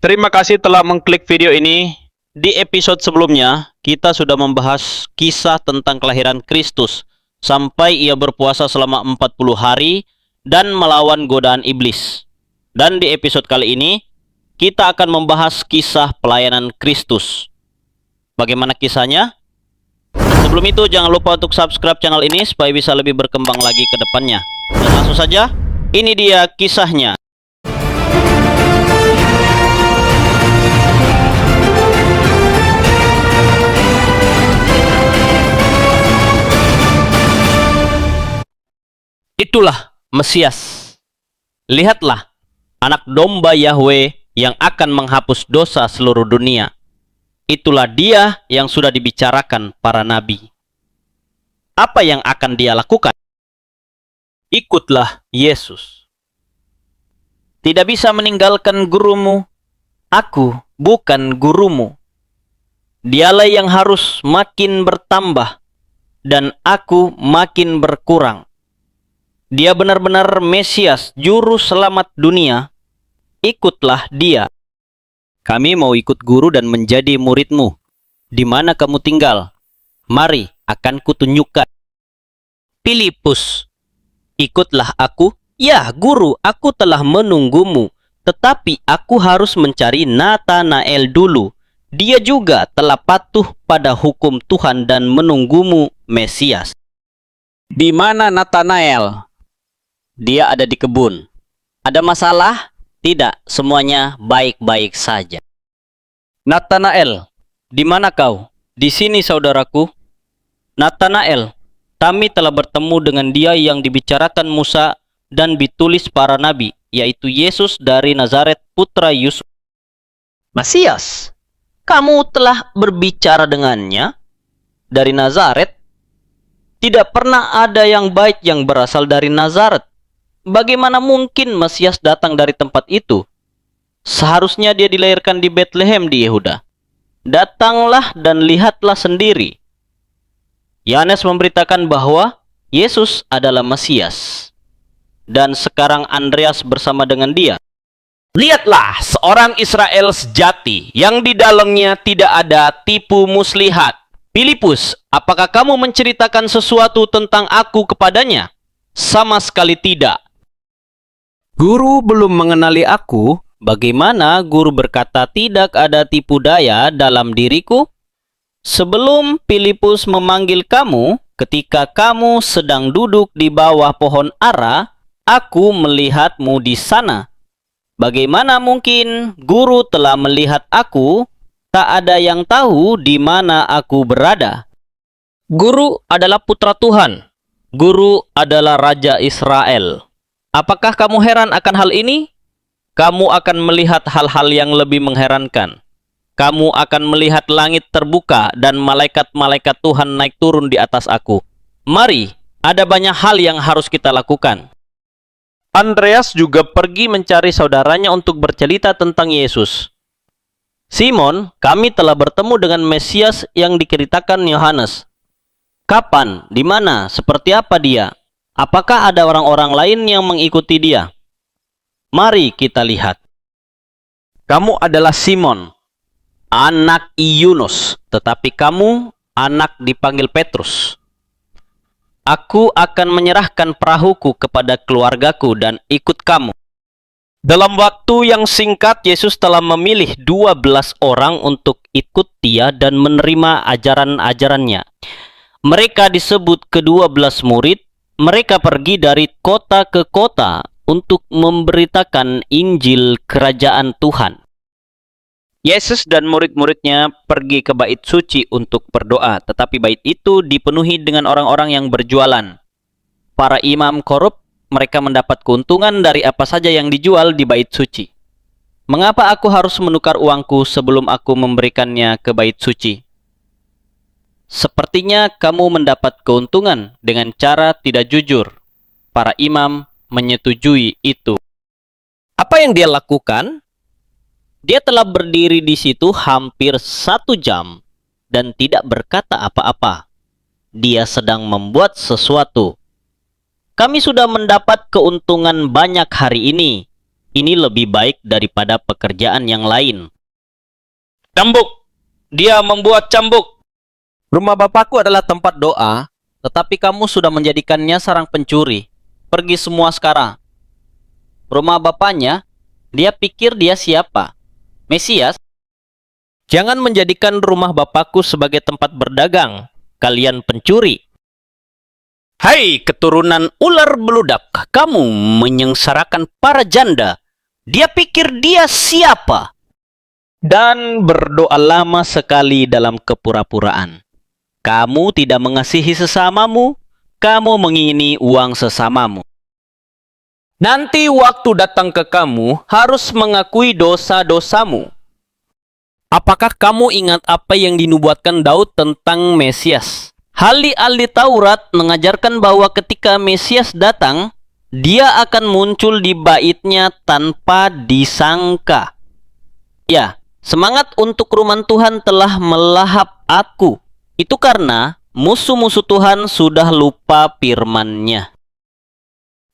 Terima kasih telah mengklik video ini. Di episode sebelumnya, kita sudah membahas kisah tentang kelahiran Kristus sampai ia berpuasa selama 40 hari dan melawan godaan iblis. Dan di episode kali ini, kita akan membahas kisah pelayanan Kristus. Bagaimana kisahnya? Sebelum itu, jangan lupa untuk subscribe channel ini supaya bisa lebih berkembang lagi ke depannya. Dan langsung saja, ini dia kisahnya. Itulah Mesias. Lihatlah, anak domba Yahweh yang akan menghapus dosa seluruh dunia. Itulah dia yang sudah dibicarakan para nabi. Apa yang akan dia lakukan? Ikutlah Yesus. Tidak bisa meninggalkan gurumu. Aku bukan gurumu. Dialah yang harus makin bertambah, dan aku makin berkurang. Dia benar-benar Mesias, juru selamat dunia. Ikutlah dia. Kami mau ikut guru dan menjadi muridmu. Di mana kamu tinggal? Mari, akan kutunjukkan. Filipus, ikutlah aku. Ya, guru, aku telah menunggumu. Tetapi aku harus mencari Natanael dulu. Dia juga telah patuh pada hukum Tuhan dan menunggumu, Mesias. Di mana Natanael? Dia ada di kebun. Ada masalah? Tidak, semuanya baik-baik saja. Natanael, di mana kau? Di sini, saudaraku. Natanael, kami telah bertemu dengan dia yang dibicarakan Musa dan ditulis para nabi, yaitu Yesus dari Nazaret, putra Yusuf. Mesias, kamu telah berbicara dengannya? Dari Nazaret? Tidak pernah ada yang baik yang berasal dari Nazaret. Bagaimana mungkin Mesias datang dari tempat itu? Seharusnya dia dilahirkan di Bethlehem di Yehuda. Datanglah dan lihatlah sendiri. Yohanes memberitakan bahwa Yesus adalah Mesias. Dan sekarang Andreas bersama dengan dia. Lihatlah seorang Israel sejati yang di dalamnya tidak ada tipu muslihat. Filipus, apakah kamu menceritakan sesuatu tentang aku kepadanya? Sama sekali tidak. Guru belum mengenali aku. Bagaimana guru berkata tidak ada tipu daya dalam diriku? Sebelum Filipus memanggil kamu, ketika kamu sedang duduk di bawah pohon ara, aku melihatmu di sana. Bagaimana mungkin guru telah melihat aku? Tak ada yang tahu di mana aku berada. Guru adalah putra Tuhan. Guru adalah Raja Israel. Apakah kamu heran akan hal ini? Kamu akan melihat hal-hal yang lebih mengherankan. Kamu akan melihat langit terbuka dan malaikat-malaikat Tuhan naik turun di atas aku. Mari, ada banyak hal yang harus kita lakukan. Andreas juga pergi mencari saudaranya untuk bercerita tentang Yesus. Simon, kami telah bertemu dengan Mesias yang diceritakan Yohanes. Kapan? Di mana? Seperti apa dia? Apakah ada orang-orang lain yang mengikuti dia? Mari kita lihat. Kamu adalah Simon, anak Yunus, tetapi kamu anak dipanggil Petrus. Aku akan menyerahkan perahuku kepada keluargaku dan ikut kamu. Dalam waktu yang singkat, Yesus telah memilih 12 orang untuk ikut dia dan menerima ajaran-ajarannya. Mereka disebut ke-12 murid. Mereka pergi dari kota ke kota untuk memberitakan Injil Kerajaan Tuhan. Yesus dan murid-muridnya pergi ke bait suci untuk berdoa, tetapi bait itu dipenuhi dengan orang-orang yang berjualan. Para imam korup, mereka mendapat keuntungan dari apa saja yang dijual di bait suci. Mengapa aku harus menukar uangku sebelum aku memberikannya ke bait suci? Sepertinya kamu mendapat keuntungan dengan cara tidak jujur. Para imam menyetujui itu. Apa yang dia lakukan? Dia telah berdiri di situ hampir 1 jam dan tidak berkata apa-apa. Dia sedang membuat sesuatu. Kami sudah mendapat keuntungan banyak hari ini. Ini lebih baik daripada pekerjaan yang lain. Cambuk! Dia membuat cambuk! Rumah Bapakku adalah tempat doa, tetapi kamu sudah menjadikannya sarang pencuri. Pergi semua sekarang. Rumah bapaknya, dia pikir dia siapa? Mesias? Jangan menjadikan rumah Bapakku sebagai tempat berdagang. Kalian pencuri. Hai keturunan ular beludak, kamu menyengsarakan para janda. Dia pikir dia siapa? Dan berdoa lama sekali dalam kepura-puraan. Kamu tidak mengasihi sesamamu, kamu mengingini uang sesamamu. Nanti waktu datang ke kamu harus mengakui dosa-dosamu. Apakah kamu ingat apa yang dinubuatkan Daud tentang Mesias? Ahli-ahli Taurat mengajarkan bahwa ketika Mesias datang, dia akan muncul di baitnya tanpa disangka. Ya, semangat untuk rumah Tuhan telah melahap aku. Itu karena musuh-musuh Tuhan sudah lupa firman-Nya.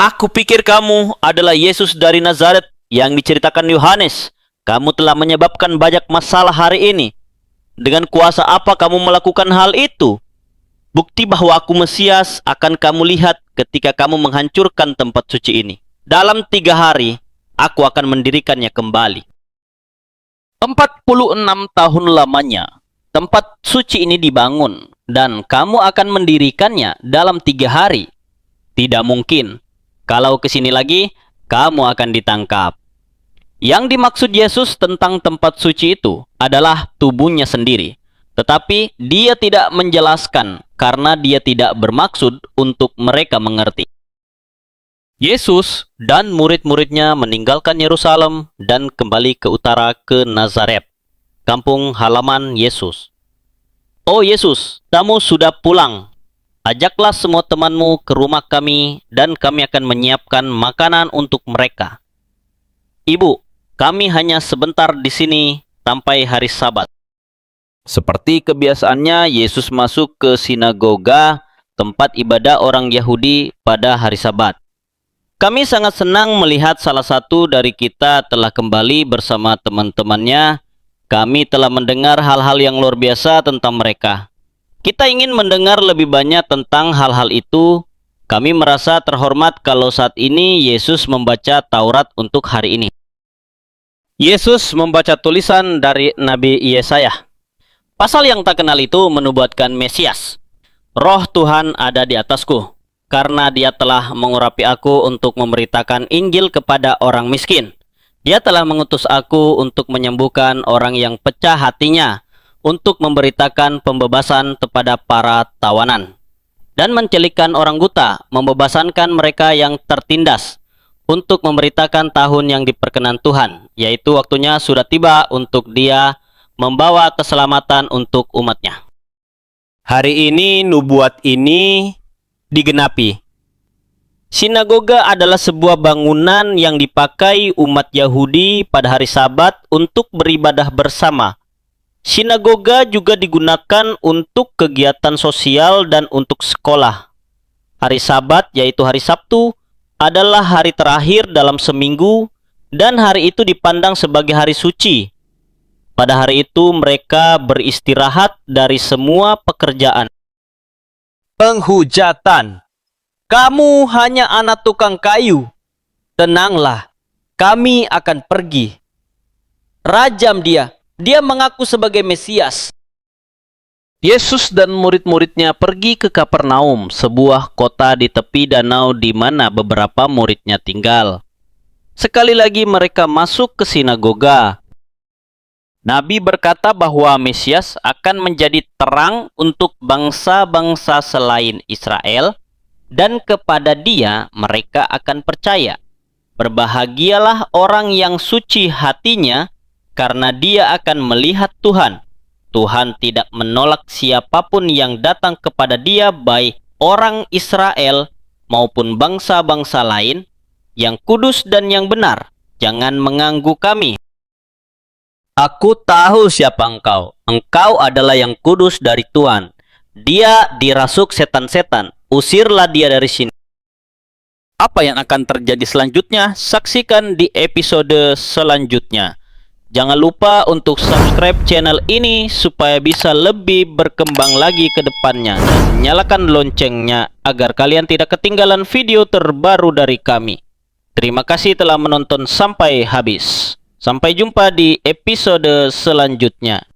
Aku pikir kamu adalah Yesus dari Nazaret yang diceritakan Yohanes. Kamu telah menyebabkan banyak masalah hari ini. Dengan kuasa apa kamu melakukan hal itu? Bukti bahwa aku Mesias akan kamu lihat ketika kamu menghancurkan tempat suci ini. Dalam 3 hari, aku akan mendirikannya kembali. 46 tahun lamanya, tempat suci ini dibangun, dan kamu akan mendirikannya dalam 3 hari. Tidak mungkin. Kalau kesini lagi, kamu akan ditangkap. Yang dimaksud Yesus tentang tempat suci itu adalah tubuhnya sendiri. Tetapi dia tidak menjelaskan karena dia tidak bermaksud untuk mereka mengerti. Yesus dan murid-muridnya meninggalkan Yerusalem dan kembali ke utara ke Nazaret, kampung halaman Yesus. Oh Yesus, kamu sudah pulang. Ajaklah semua temanmu ke rumah kami dan kami akan menyiapkan makanan untuk mereka. Ibu, kami hanya sebentar di sini sampai hari Sabat. Seperti kebiasaannya, Yesus masuk ke sinagoga, tempat ibadah orang Yahudi pada hari Sabat. Kami sangat senang melihat salah satu dari kita telah kembali bersama teman-temannya. Kami telah mendengar hal-hal yang luar biasa tentang mereka. Kita ingin mendengar lebih banyak tentang hal-hal itu. Kami merasa terhormat kalau saat ini Yesus membaca Taurat untuk hari ini. Yesus membaca tulisan dari Nabi Yesaya. Pasal yang tak kenal itu menubuatkan Mesias. Roh Tuhan ada di atasku, karena dia telah mengurapi aku untuk memberitakan Injil kepada orang miskin. Dia telah mengutus aku untuk menyembuhkan orang yang pecah hatinya, untuk memberitakan pembebasan kepada para tawanan, dan mencelikkan orang buta, membebasankan mereka yang tertindas, untuk memberitakan tahun yang diperkenan Tuhan, yaitu waktunya sudah tiba untuk dia membawa keselamatan untuk umatnya. Hari ini nubuat ini digenapi. Sinagoga adalah sebuah bangunan yang dipakai umat Yahudi pada hari Sabat untuk beribadah bersama. Sinagoga juga digunakan untuk kegiatan sosial dan untuk sekolah. Hari Sabat, yaitu hari Sabtu, adalah hari terakhir dalam seminggu, dan hari itu dipandang sebagai hari suci. Pada hari itu mereka beristirahat dari semua pekerjaan. Penghujatan. Kamu hanya anak tukang kayu. Tenanglah, kami akan pergi. Rajam dia. Dia mengaku sebagai Mesias. Yesus dan murid-muridnya pergi ke Kapernaum, sebuah kota di tepi danau di mana beberapa muridnya tinggal. Sekali lagi mereka masuk ke sinagoga. Nabi berkata bahwa Mesias akan menjadi terang untuk bangsa-bangsa selain Israel, dan kepada dia mereka akan percaya. Berbahagialah orang yang suci hatinya, karena dia akan melihat Tuhan. Tuhan tidak menolak siapapun yang datang kepada dia, baik orang Israel maupun bangsa-bangsa lain, yang kudus dan yang benar. Jangan mengganggu kami. Aku tahu siapa engkau. Engkau adalah yang kudus dari Tuhan. Dia dirasuk setan-setan. Usirlah dia dari sini. Apa yang akan terjadi selanjutnya? Saksikan di episode selanjutnya. Jangan lupa untuk subscribe channel ini supaya bisa lebih berkembang lagi ke depannya. Dan nyalakan loncengnya agar kalian tidak ketinggalan video terbaru dari kami. Terima kasih telah menonton sampai habis. Sampai jumpa di episode selanjutnya.